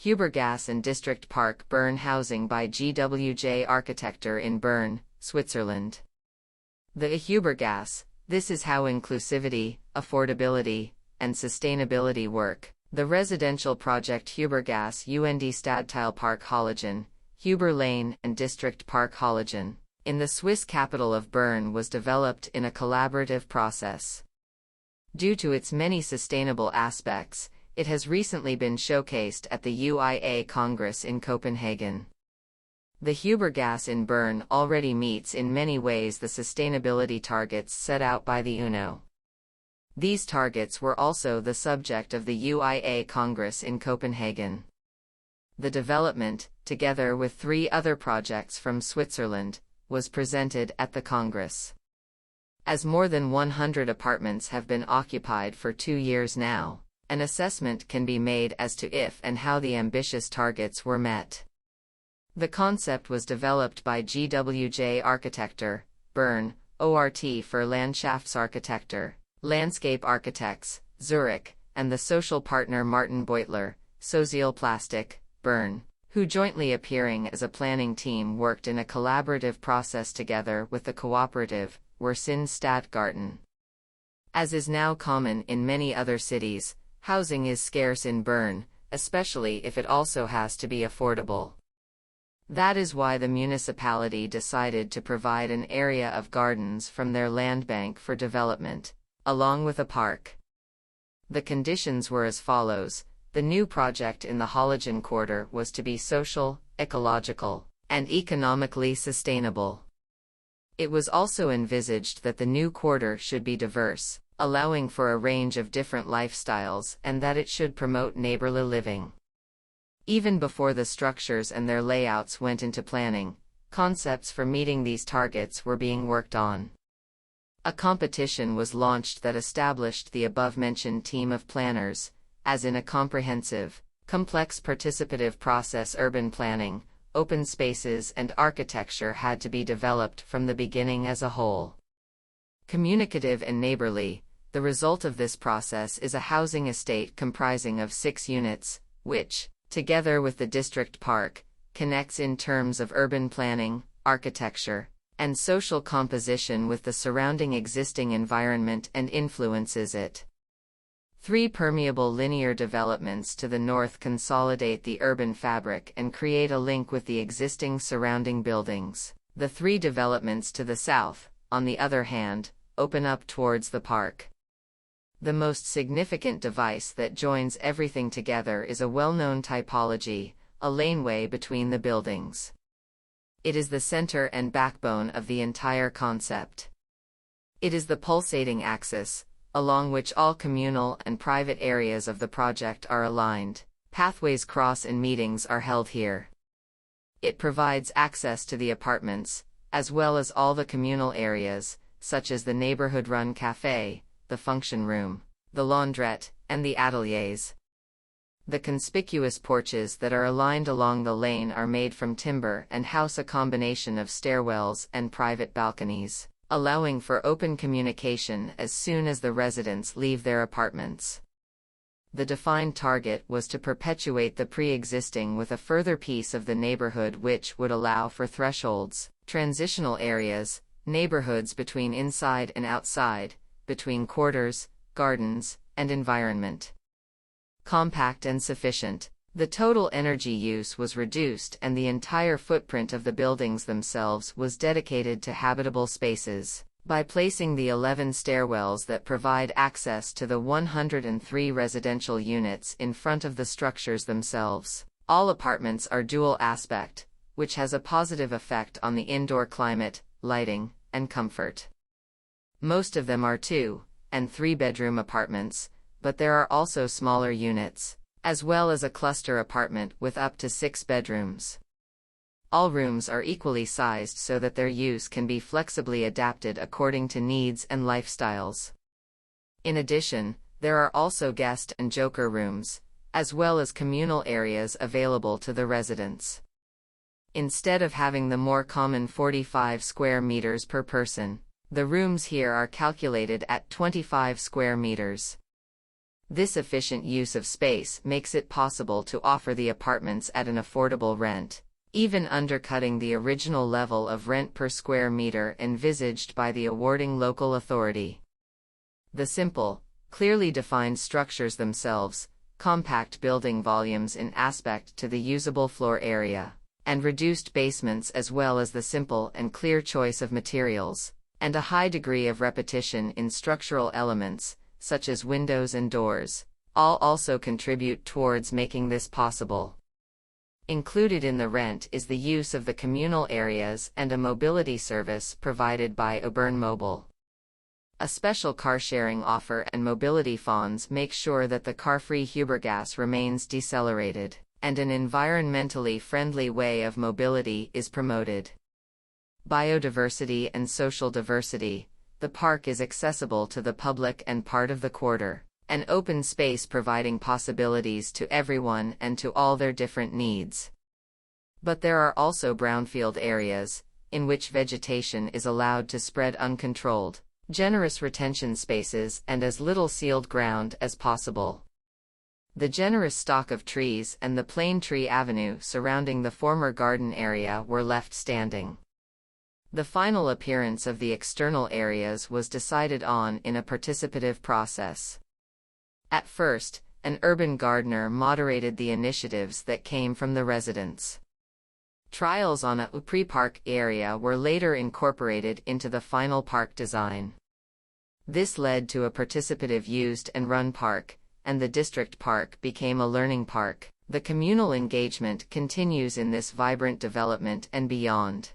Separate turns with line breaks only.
Huebergass and District Park Bern housing by GWJ Architektur in Bern, Switzerland. The Huebergass, this is how inclusivity, affordability, and sustainability work. The residential project Huebergass und Stadtteilpark Holligen, Hueber Lane and District Park Holligen, in the Swiss capital of Bern was developed in a collaborative process. Due to its many sustainable aspects, it has recently been showcased at the UIA Congress in Copenhagen. The Huebergass in Bern already meets in many ways the sustainability targets set out by the UNO. These targets were also the subject of the UIA Congress in Copenhagen. The development, together with 3 other projects from Switzerland, was presented at the Congress. As more than 100 apartments have been occupied for 2 years now, an assessment can be made as to if and how the ambitious targets were met. The concept was developed by GWJ Architektur, Bern, ORT für Landschaftsarchitektur, Landscape Architects, Zurich, and the social partner Martin Beutler, Sozialplastik, Bern, who jointly appearing as a planning team worked in a collaborative process together with the cooperative, Wersin Stadtgarten. As is now common in many other cities, housing is scarce in Bern, especially if it also has to be affordable. That is why the municipality decided to provide an area of gardens from their land bank for development, along with a park. The conditions were as follows: the new project in the Holligen quarter was to be social, ecological, and economically sustainable. It was also envisaged that the new quarter should be diverse, allowing for a range of different lifestyles, and that it should promote neighborly living. Even before the structures and their layouts went into planning, concepts for meeting these targets were being worked on. A competition was launched that established the above-mentioned team of planners, as in a comprehensive, complex participative process. Urban planning, open spaces and architecture had to be developed from the beginning as a whole. Communicative and neighborly, the result of this process is a housing estate comprising of 6 units, which, together with the district park, connects in terms of urban planning, architecture, and social composition with the surrounding existing environment and influences it. 3 permeable linear developments to the north consolidate the urban fabric and create a link with the existing surrounding buildings. The 3 developments to the south, on the other hand, open up towards the park. The most significant device that joins everything together is a well-known typology, a laneway between the buildings. It is the center and backbone of the entire concept. It is the pulsating axis, along which all communal and private areas of the project are aligned. Pathways cross and meetings are held here. It provides access to the apartments, as well as all the communal areas, such as the neighborhood-run café, the function room, the laundrette, and the ateliers. The conspicuous porches that are aligned along the lane are made from timber and house a combination of stairwells and private balconies, allowing for open communication as soon as the residents leave their apartments. The defined target was to perpetuate the pre-existing with a further piece of the neighborhood, which would allow for thresholds, transitional areas, neighborhoods between inside and outside, between quarters, gardens, and environment. Compact and sufficient, the total energy use was reduced and the entire footprint of the buildings themselves was dedicated to habitable spaces. By placing the 11 stairwells that provide access to the 103 residential units in front of the structures themselves, all apartments are dual aspect, which has a positive effect on the indoor climate, lighting, and comfort. Most of them are 2- and 3-bedroom apartments, but there are also smaller units, as well as a cluster apartment with up to 6 bedrooms. All rooms are equally sized so that their use can be flexibly adapted according to needs and lifestyles. In addition, there are also guest and joker rooms, as well as communal areas available to the residents. Instead of having the more common 45 square meters per person, the rooms here are calculated at 25 square meters. This efficient use of space makes it possible to offer the apartments at an affordable rent, even undercutting the original level of rent per square meter envisaged by the awarding local authority. The simple, clearly defined structures themselves, compact building volumes in aspect to the usable floor area, and reduced basements, as well as the simple and clear choice of materials, and a high degree of repetition in structural elements, such as windows and doors, all also contribute towards making this possible. Included in the rent is the use of the communal areas and a mobility service provided by Bern Mobile. A special car-sharing offer and mobility funds make sure that the car-free Huebergass remains decelerated, and an environmentally friendly way of mobility is promoted. Biodiversity and social diversity. The park is accessible to the public and part of the quarter, an open space providing possibilities to everyone and to all their different needs. But there are also brownfield areas, in which vegetation is allowed to spread uncontrolled, generous retention spaces and as little sealed ground as possible. The generous stock of trees and the plane tree avenue surrounding the former garden area were left standing. The final appearance of the external areas was decided on in a participative process. At first, an urban gardener moderated the initiatives that came from the residents. Trials on a pre-park area were later incorporated into the final park design. This led to a participative used and run park, and the district park became a learning park. The communal engagement continues in this vibrant development and beyond.